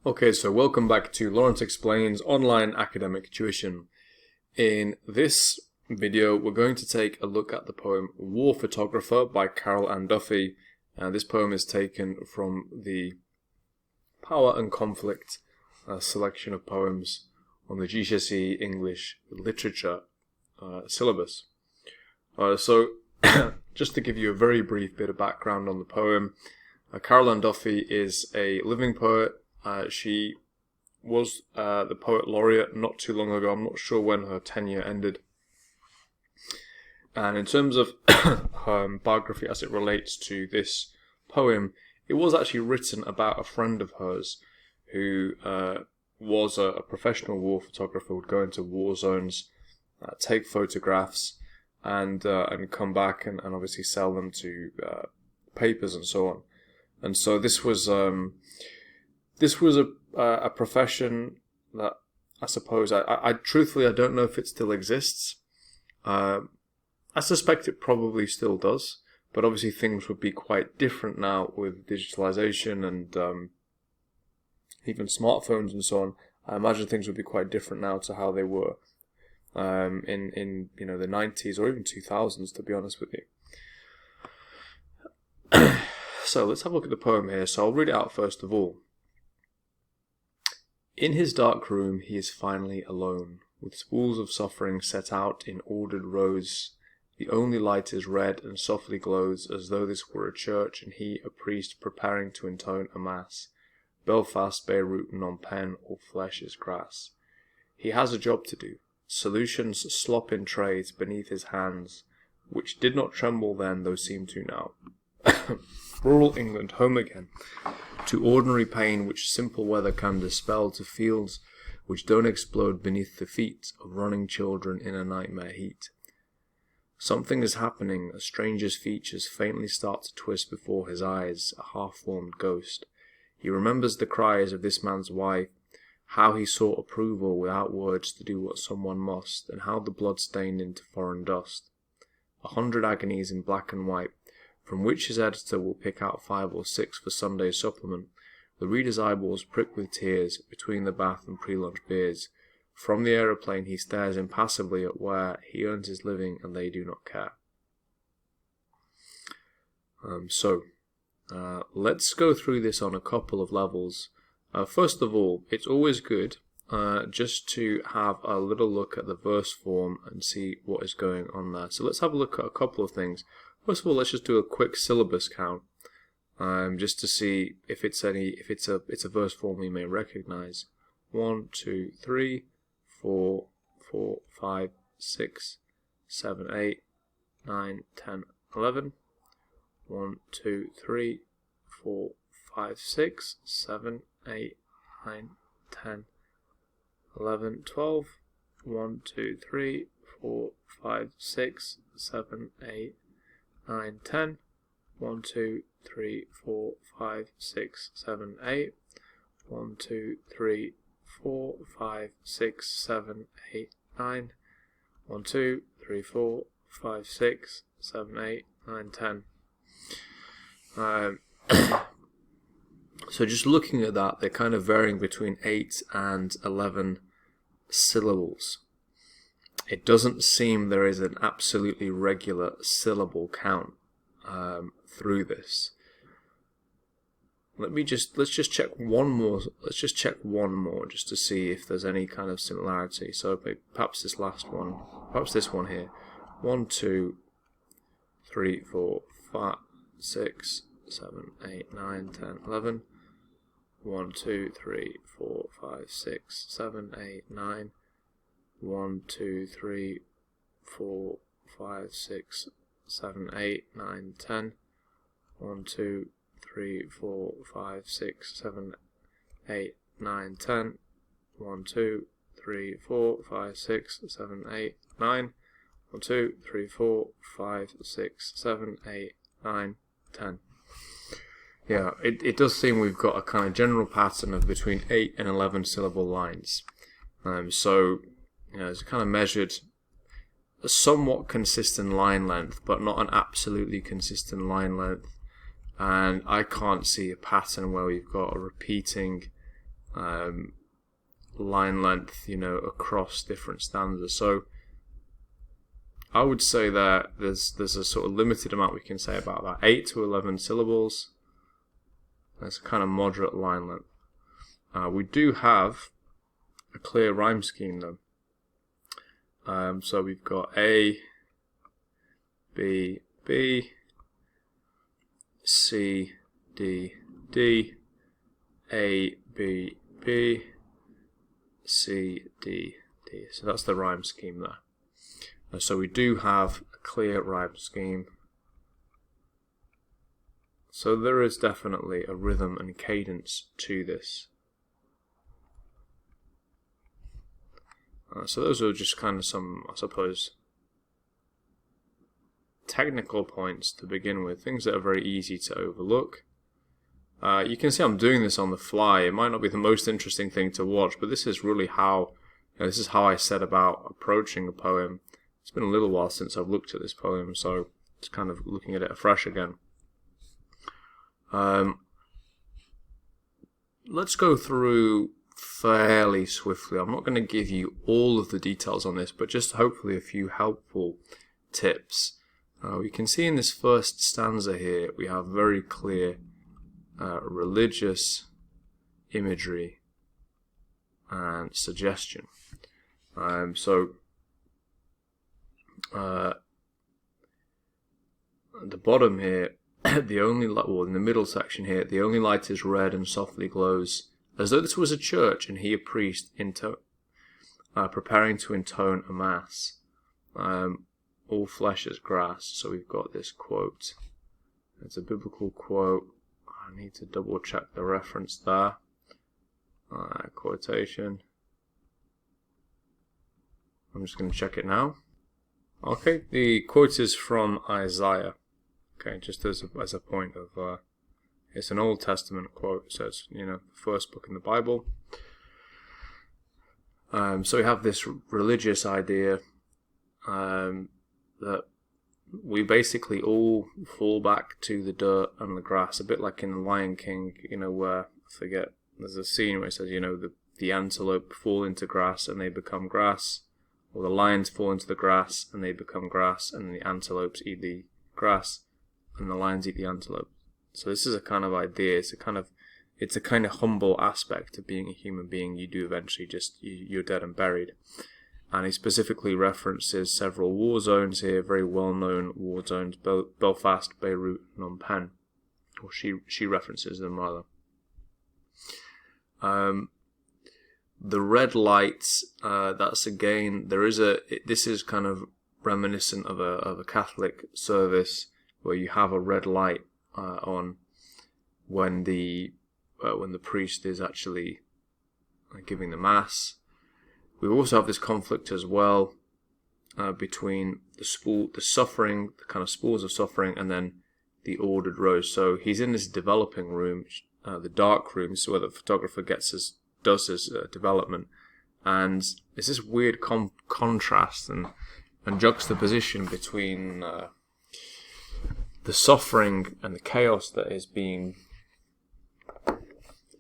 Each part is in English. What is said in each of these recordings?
Okay, so welcome back to Lawrence Explains Online Academic Tuition. In this video, we're going to take a look at the poem War Photographer by Carol Ann Duffy. This poem is taken from the Power and Conflict selection of poems on the GCSE English Literature syllabus. So, just to give you a very brief bit of background on the poem, Carol Ann Duffy is a living poet. She was the Poet Laureate not too long ago. I'm not sure when her tenure ended. And in terms of her biography as it relates to this poem, it was actually written about a friend of hers who was a professional war photographer, would go into war zones, take photographs, and come back and obviously sell them to papers and so on. And so this was a profession that I suppose I truthfully I don't know if it still exists. I suspect it probably still does, but obviously things would be quite different now with digitalization and even smartphones and so on. I imagine things would be quite different now to how they were in the 90s or even 2000s, to be honest with you. So let's have a look at the poem here. So I'll read it out first of all. In his dark room he is finally alone, with spools of suffering set out in ordered rows. The only light is red and softly glows, as though this were a church and he a priest preparing to intone a mass. Belfast, Beirut, non pen, all flesh is grass. He has a job to do. Solutions slop in trays beneath his hands, which did not tremble then, though seem to now. Rural England, home again, to ordinary pain which simple weather can dispel, to fields which don't explode beneath the feet of running children in a nightmare heat. Something is happening, a stranger's features faintly start to twist before his eyes, a half-formed ghost. He remembers the cries of this man's wife, how he sought approval without words to do what someone must, and how the blood stained into foreign dust. 100 agonies in black and white, from which his editor will pick out 5 or 6 for Sunday's supplement. The reader's eyeballs prick with tears between the bath and pre-lunch beers. From the aeroplane he stares impassively at where he earns his living and they do not care. Let's go through this on a couple of levels. First of all, it's always good just to have a little look at the verse form and see what is going on there. So let's have a look at a couple of things. First of all, let's just do a quick syllabus count, just to see if it's a verse form we may recognize. 1, 2, 3, 4, 5, 6, 7, 8, 9, 10, 11. 1, 2, 3, 4, 5, 6, 7, 8, 9, 10, 11, 12. 1, 2, 3, 4, 5, 6, 7, 8, 9, 10. 1, 2, 3, 4, 5, 6, 7, 8. 1, 2, 3, 4, 5, 6, 7, 8, 9. 1, 2, 3, 4, 5, 6, 7, 8, 9, 10. So just looking at that, they're kind of varying between 8 and 11 syllables. It doesn't seem there is an absolutely regular syllable count through this. Let's just check one more. Let's just check one more just to see if there's any kind of similarity. So perhaps this last one, perhaps this one here. 1, 2, 3, 4, 5, 6, 7, 8, 9, 10, 11. 1, 2, 3, 4, 5, 6, 7, 8, 9. 1, 2, 3, 4, 5, 6, 7, 8, 9, 10. 1, 2, 3, 4, 5, 6, 7, 8, 9, 10. 1, 2, 3, 4, 5, 6, 7, 8, 9. 1, 2, 3, 4, 5, 6, 7, 8, 9, 10. Yeah, it does seem we've got a kind of general pattern of between 8 and 11 syllable lines. So, it's kind of measured a somewhat consistent line length, but not an absolutely consistent line length. And I can't see a pattern where we've got a repeating line length, across different stanzas. So I would say that there's a sort of limited amount we can say about that. 8 to 11 syllables. That's a kind of moderate line length. We do have a clear rhyme scheme though. So we've got A, B, B, C, D, D, A, B, B, C, D, D. So that's the rhyme scheme there. So we do have a clear rhyme scheme. So there is definitely a rhythm and cadence to this. So those are just kind of some, I suppose, technical points to begin with, things that are very easy to overlook. You can see I'm doing this on the fly. It might not be the most interesting thing to watch, but this is really how, this is how I set about approaching a poem. It's been a little while since I've looked at this poem, so it's kind of looking at it afresh again. Let's go through fairly swiftly. I'm not going to give you all of the details on this, but just hopefully a few helpful tips. We can see in this first stanza here, we have very clear religious imagery and suggestion. At the bottom here, the only light, well, in the middle section here, the only light is red and softly glows, as though this was a church and he a priest preparing to intone a mass. All flesh is grass. So we've got this quote. It's a biblical quote. I need to double check the reference there. Quotation. I'm just going to check it now. Okay, the quote is from Isaiah. Okay, just as a point of, it's an Old Testament quote, so it's, the first book in the Bible. So we have this religious idea that we basically all fall back to the dirt and the grass, a bit like in The Lion King, where, I forget, there's a scene where it says, the antelope fall into grass and they become grass, or the lions fall into the grass and they become grass, and the antelopes eat the grass and the lions eat the antelope. So this is a kind of idea, it's a kind of humble aspect of being a human being. You do eventually you're dead and buried. And he specifically references several war zones here, very well-known war zones, Belfast, Beirut, and Phnom Penh. Or she references them rather. The red lights, that's again, this is kind of reminiscent of a Catholic service where you have a red light on when the priest is actually giving the mass. We also have this conflict as well between the suffering, the kind of spools of suffering, and then the ordered rows. So he's in this developing room, the dark room, so where the photographer does his development, and it's this weird contrast and juxtaposition between the suffering and the chaos that is being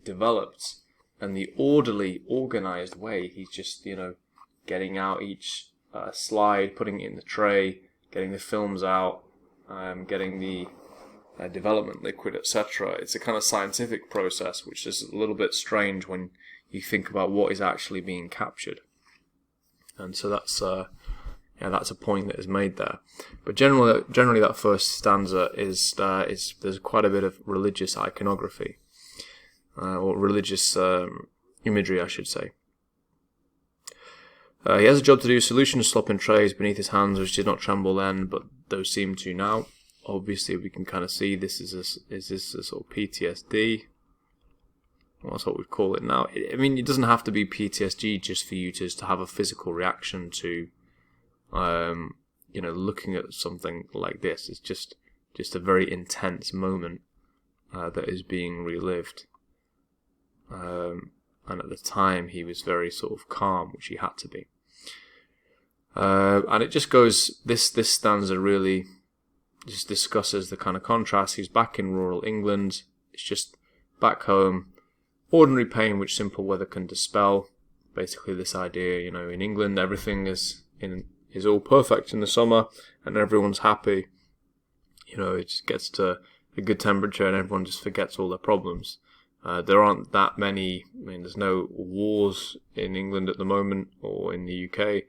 developed, and the orderly, organized way he's just, getting out each slide, putting it in the tray, getting the films out, getting the development liquid, etc. It's a kind of scientific process, which is a little bit strange when you think about what is actually being captured. And so that's a point that is made there. But generally that first stanza is there's quite a bit of religious iconography. Or religious imagery, I should say. He has a job to do. Solutions slop in trays beneath his hands, which did not tremble then, but those seem to now. Obviously, we can kind of see this is a sort of PTSD. Well, that's what we'd call it now. It doesn't have to be PTSD just for you to have a physical reaction to, looking at something like this. It's just a very intense moment that is being relived. And at the time he was very sort of calm, which he had to be. And it just goes, this stanza really just discusses the kind of contrast. He's back in rural England, it's just back home, ordinary pain which simple weather can dispel. Basically this idea, in England everything is all perfect in the summer and everyone's happy. It just gets to a good temperature and everyone just forgets all their problems. There aren't that many, there's no wars in England at the moment or in the UK.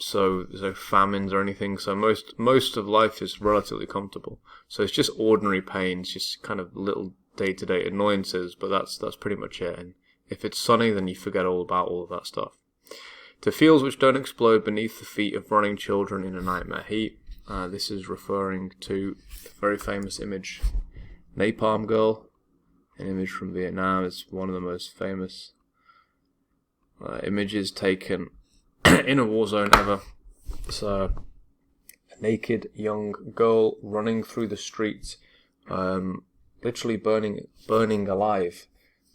So there's no famines or anything. So most of life is relatively comfortable. So it's just ordinary pains, just kind of little day-to-day annoyances, but that's pretty much it. And if it's sunny, then you forget all about all of that stuff. To fields which don't explode beneath the feet of running children in a nightmare heat. This is referring to the very famous image, Napalm Girl, an image from Vietnam. It's one of the most famous images taken in a war zone ever. It's a naked young girl running through the streets, literally burning alive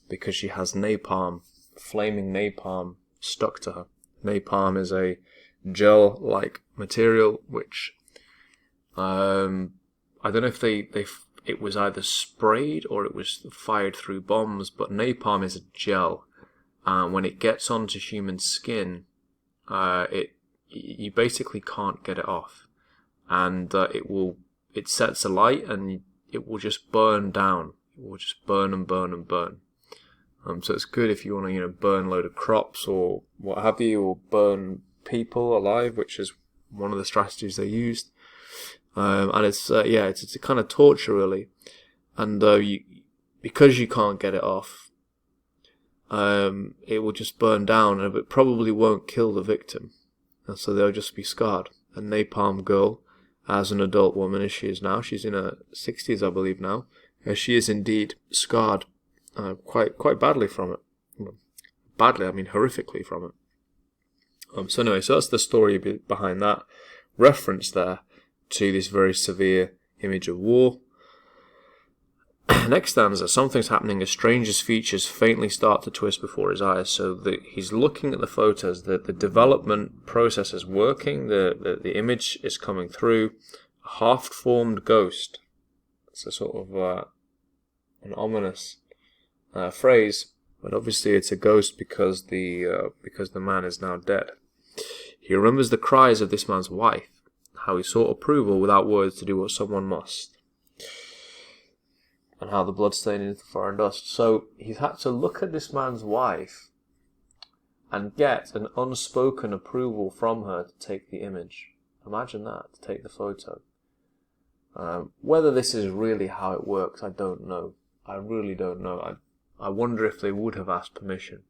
because she has flaming napalm stuck to her. Napalm is a gel-like material which I don't know if it was either sprayed or it was fired through bombs, but napalm is a gel. When it gets onto human skin, you basically can't get it off, and it sets alight and it will just burn down. It will just burn and burn and burn. So it's good if you want to burn a load of crops or what have you, or burn people alive, which is one of the strategies they used. And it's a kind of torture really, and because you can't get it off, it will just burn down, and it probably won't kill the victim, and so they'll just be scarred. And Napalm Girl, as an adult woman as she is now, she's in her 60s I believe now, she is indeed scarred quite badly from it. Badly, I mean horrifically from it. So that's the story behind that reference there to this very severe image of war. Next stanza, something's happening as strange as features faintly start to twist before his eyes. So he's looking at the photos, the development process is working, the image is coming through. A half-formed ghost. It's a sort of an ominous phrase, but obviously it's a ghost because the man is now dead. He remembers the cries of this man's wife, how he sought approval without words to do what someone must, and how the blood stained into foreign dust. So he's had to look at this man's wife and get an unspoken approval from her to take the image. Imagine that, to take the photo. Whether this is really how it works, I don't know. I really don't know. I wonder if they would have asked permission.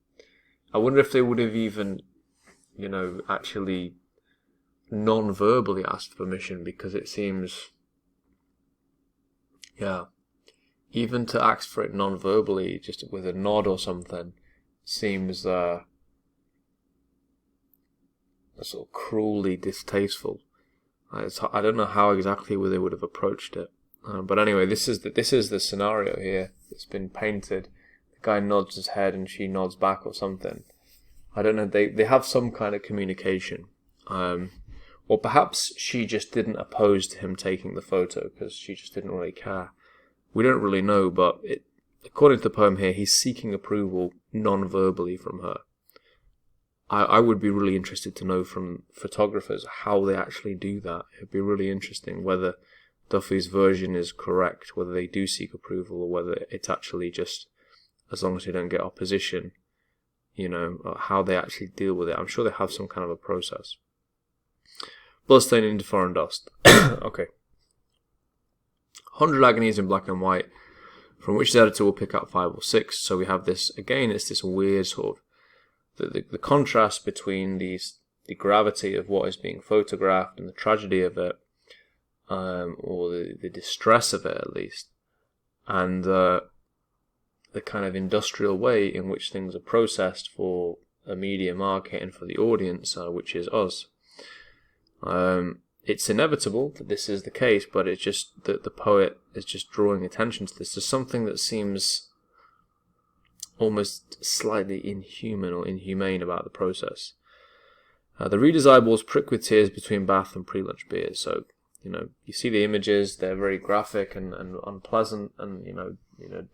I wonder if they would have even, actually non-verbally asked permission, because it seems, even to ask for it non-verbally, just with a nod or something, seems sort of cruelly distasteful. I don't know how exactly they would have approached it, but anyway, this is the scenario here. It's been painted. The guy nods his head and she nods back or something. I don't know. They have some kind of communication. Or perhaps she just didn't oppose to him taking the photo because she just didn't really care. We don't really know, but according to the poem here, he's seeking approval non-verbally from her. I would be really interested to know from photographers how they actually do that. It'd be really interesting whether Duffy's version is correct, whether they do seek approval, or whether it's actually just, as long as they don't get opposition, how they actually deal with it. I'm sure they have some kind of a process. Bloodstained into foreign dust. Okay. 100 agonies in black and white, from which the editor will pick out 5 or 6. So we have this, again, it's this weird sort of, the contrast between the gravity of what is being photographed and the tragedy of it, or the distress of it at least, and the kind of industrial way in which things are processed for a media market and for the audience, which is us. It's inevitable that this is the case, but it's just that the poet is just drawing attention to this. There's something that seems almost slightly inhuman or inhumane about the process. The reader's eyeballs prick with tears between bath and pre-lunch beers. So, you see the images, they're very graphic and unpleasant, and,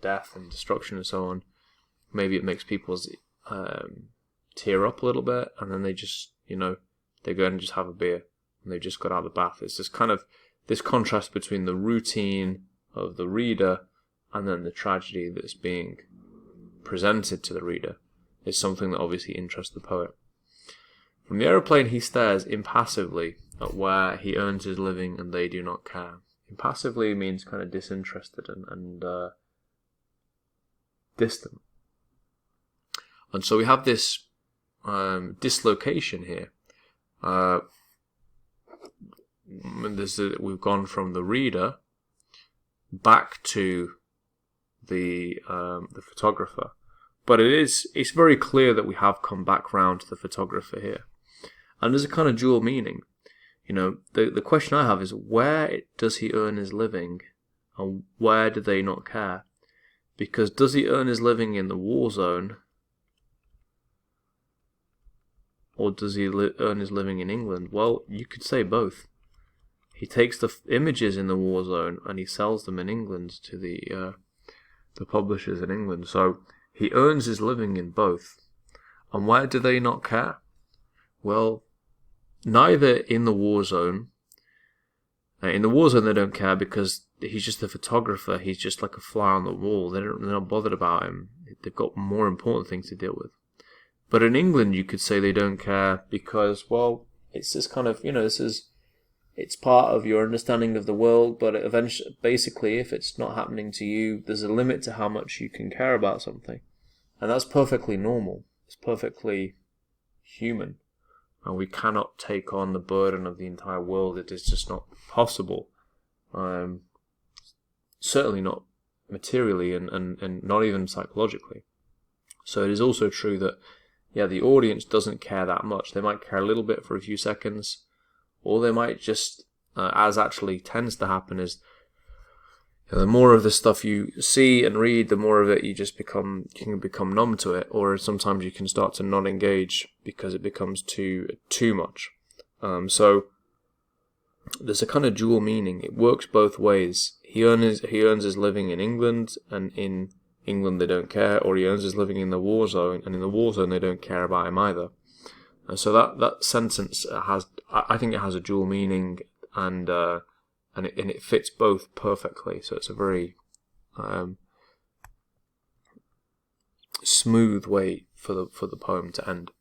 death and destruction and so on, maybe it makes people's tear up a little bit, and then they just, they go and just have a beer, and they've just got out of the bath. It's this kind of, this contrast between the routine of the reader and then the tragedy that's being presented to the reader is something that obviously interests the poet. From the aeroplane he stares impassively at where he earns his living and they do not care. Impassively means kind of disinterested and distant. And so we have this dislocation here. We've gone from the reader back to the photographer, but it's very clear that we have come back round to the photographer here, and there's a kind of dual meaning. The question I have is, where does he earn his living, and where do they not care? Because does he earn his living in the war zone, or does he earn his living in England? Well, you could say both. He takes the images in the war zone and he sells them in England to the publishers in England. So he earns his living in both. And where do they not care? Well, neither in the war zone. In the war zone they don't care because he's just a photographer. He's just like a fly on the wall. They're not bothered about him. They've got more important things to deal with. But in England you could say they don't care because, well, it's this kind of, it's part of your understanding of the world, but eventually, basically, if it's not happening to you, there's a limit to how much you can care about something. And that's perfectly normal. It's perfectly human. And we cannot take on the burden of the entire world. It is just not possible. Certainly not materially and not even psychologically. So it is also true that, the audience doesn't care that much. They might care a little bit for a few seconds, or they might just, as actually tends to happen, is the more of the stuff you see and read, the more of it you can become numb to it, or sometimes you can start to not engage because it becomes too much. So there's a kind of dual meaning. It works both ways. He earns his living in England, and in England they don't care, or he earns his living in the war zone, and in the war zone they don't care about him either. And so that sentence I think it has a dual meaning, and it fits both perfectly. So it's a very smooth way for the poem to end.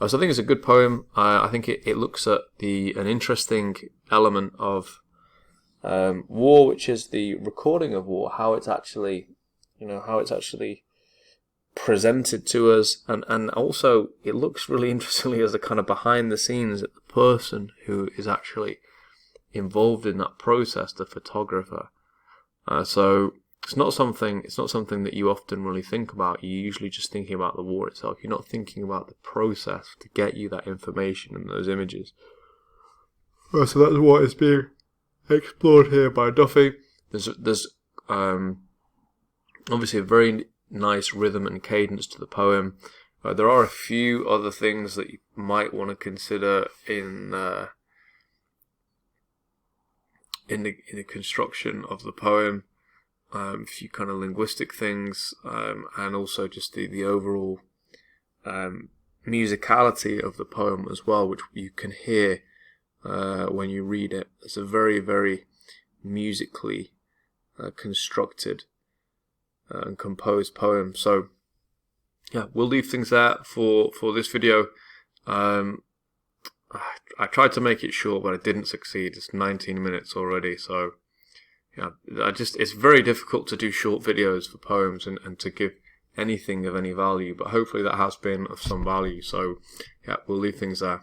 So I think it's a good poem. I think it looks at an interesting element of war, which is the recording of war, how it's actually presented to us, and also it looks really interestingly as a kind of behind the scenes at the person who is actually involved in that process, the photographer. So it's not something that you often really think about. You're usually just thinking about the war itself. You're not thinking about the process to get you that information and those images. So that's what is being explored here by Duffy. There's obviously a very nice rhythm and cadence to the poem. There are a few other things that you might want to consider in the construction of the poem. A few kind of linguistic things, and also just the overall musicality of the poem as well, which you can hear when you read it. It's a very, very musically constructed and composed poem. So we'll leave things there for this video. I tried to make it short, but I didn't succeed. It's 19 minutes already, so it's very difficult to do short videos for poems and to give anything of any value, but hopefully that has been of some value. So we'll leave things there.